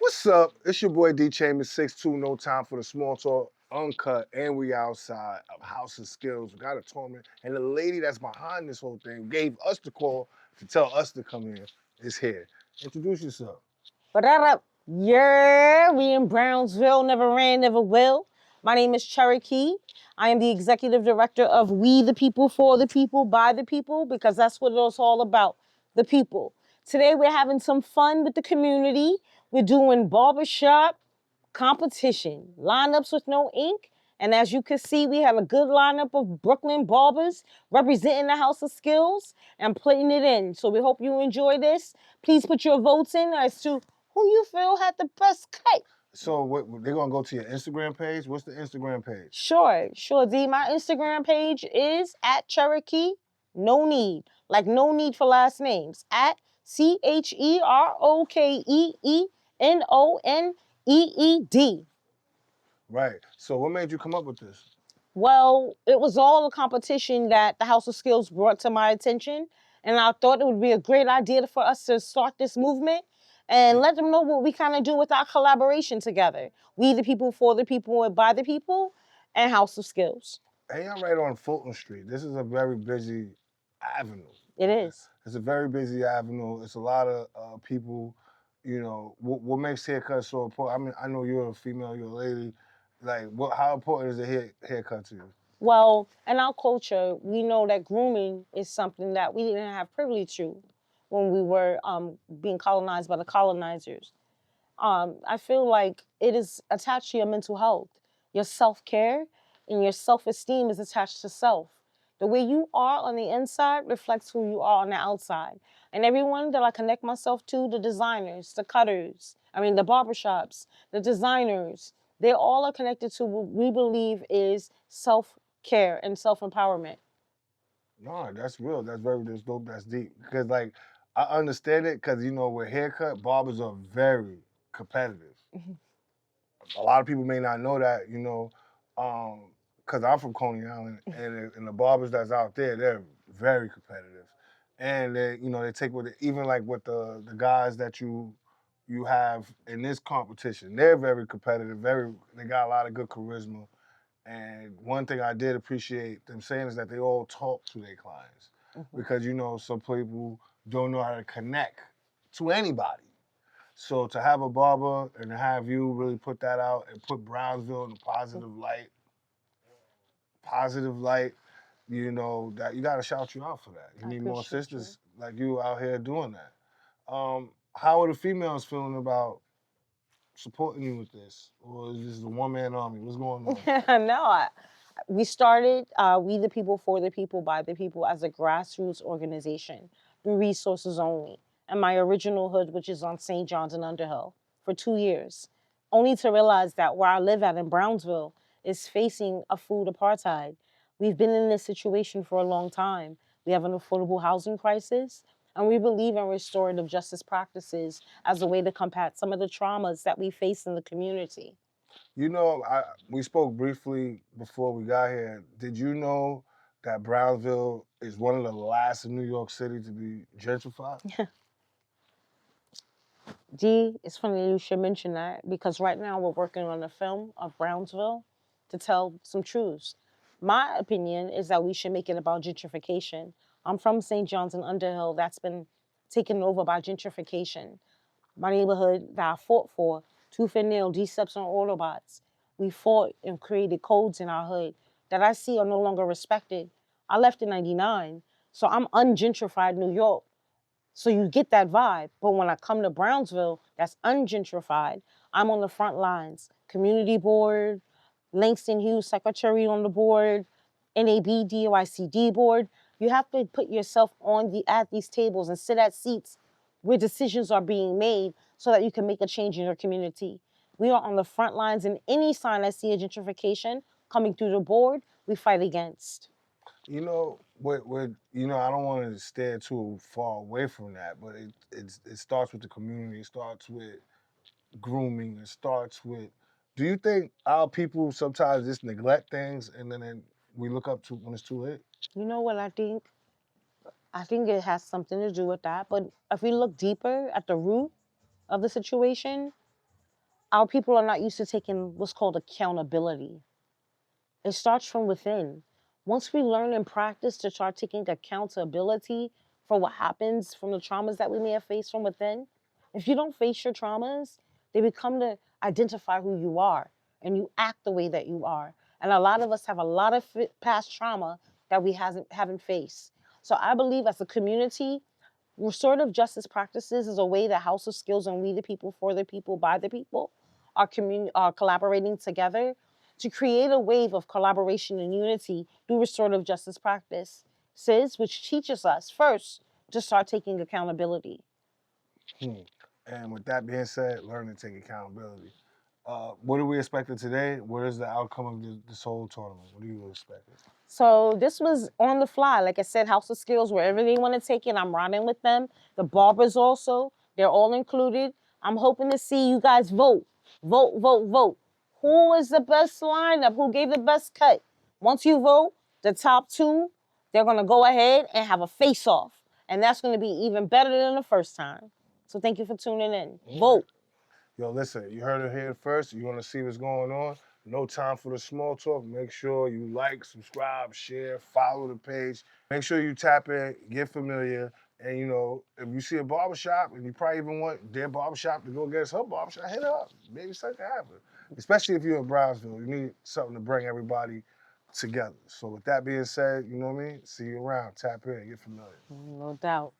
What's up? It's your boy D Chambers 6'2", no time for the small talk, uncut, and we outside of House of Skills. We got a tournament, and the lady that's behind this whole thing gave us the call to tell us to come in. Is here. Introduce yourself. What up? Yeah, we in Brownsville, never ran, never will. My name is Cherokee. I am the executive director of We the People, for the People, by the People, because that's what it's all about, the people. Today we're having some fun with the community. We're doing barbershop competition, lineups with no ink. And as you can see, we have a good lineup of Brooklyn barbers representing the House of Skills and putting it in. So we hope you enjoy this. Please put your votes in as to who you feel had the best cut. So they're gonna go to your Instagram page. What's the Instagram page? Sure, D. My Instagram page is at Cherokee No Need, like no need for last names, at CherokeeNoneed. Right. So what made you come up with this? Well, it was all a competition that the House of Skills brought to my attention, and I thought it would be a great idea for us to start this movement and let them know what we kind of do with our collaboration together. We the people, for the people, and by the people, and House of Skills. Hey, I'm right on Fulton Street. This is a very busy avenue. It is. It's a very busy avenue. It's a lot of people. You know, what makes haircuts so important? I mean, I know you're a female, you're a lady. Like, how important is a haircut to you? Well, in our culture, we know that grooming is something that we didn't have privilege to when we were being colonized by the colonizers. I feel like it is attached to your mental health. Your self-care and your self-esteem is attached to self. The way you are on the inside reflects who you are on the outside. And everyone that I connect myself to, the designers, the cutters, the barbershops, the designers, they all are connected to what we believe is self-care and self-empowerment. No, that's real. That's dope. That's deep. Because like, I understand it. Because with haircut, barbers are very competitive. A lot of people may not know that. Because I'm from Coney Island, and the barbers that's out there, they're very competitive, and they take with it, even like with the guys that you have in this competition. They're very competitive. They got a lot of good charisma. And one thing I did appreciate them saying is that they all talk to their clients, because some people don't know how to connect to anybody. So to have a barber and to have you really put that out and put Brownsville in a positive light, that you got to shout you out for that. You need more sisters like you out here doing that. How are the females feeling about supporting you with this, or is this a one-man army? What's going on? No, we started We the People, for the People, by the People as a grassroots organization through resources only. And my original hood, which is on St. John's and Underhill, for 2 years. Only to realize that where I live at in Brownsville is facing a food apartheid. We've been in this situation for a long time. We have an affordable housing crisis, and we believe in restorative justice practices as a way to combat some of the traumas that we face in the community. We spoke briefly before we got here. Did you know that Brownsville is one of the last in New York City to be gentrified? D, it's funny you should mention that because right now we're working on a film of Brownsville to tell some truths. My opinion is that we should make it about gentrification. I'm from St. John's and Underhill that's been taken over by gentrification. My neighborhood that I fought for, tooth and nail, D-steps on Autobots. We fought and created codes in our hood that I see are no longer respected. I left in 99, so I'm ungentrified New York. So you get that vibe. But when I come to Brownsville, that's ungentrified, I'm on the front lines. Community board, Langston Hughes secretary on the board, NAB DOICD board. You have to put yourself at these tables and sit at seats where decisions are being made so that you can make a change in your community. We are on the front lines, and any sign I see a gentrification coming through the board, we fight against. I don't want to stay too far away from that, but it starts with the community. It starts with grooming. It starts with. Do you think our people sometimes just neglect things and then we look up to when it's too late? You know what I think? I think it has something to do with that. But if we look deeper at the root of the situation, our people are not used to taking what's called accountability. It starts from within. Once we learn and practice to start taking accountability for what happens from the traumas that we may have faced from within, if you don't face your traumas, they become to identify who you are and you act the way that you are. And a lot of us have a lot of past trauma that we haven't faced. So I believe as a community, restorative justice practices is a way that House of Skills and We the People, For the People, By the People are collaborating together to create a wave of collaboration and unity through restorative justice practices, which teaches us first to start taking accountability. And with that being said, learn to take accountability. What are we expecting today? What is the outcome of this whole tournament? What are you expecting? So this was on the fly. Like I said, House of Skills, wherever they want to take it, I'm riding with them. The barbers also, they're all included. I'm hoping to see you guys vote. Vote, vote, vote. Who is the best lineup? Who gave the best cut? Once you vote, the top two, they're going to go ahead and have a face-off. And that's going to be even better than the first time. So thank you for tuning in. Vote. Yo, listen, you heard it here first. You want to see what's going on? No time for the small talk. Make sure you like, subscribe, share, follow the page. Make sure you tap in, get familiar. And, you know, if you see a barbershop and you probably even want their barbershop to go against her barbershop, hit her up. Maybe something can happen. Especially if you're in Brownsville. You need something to bring everybody together. So with that being said, you know what I mean? See you around. Tap in, get familiar. No doubt.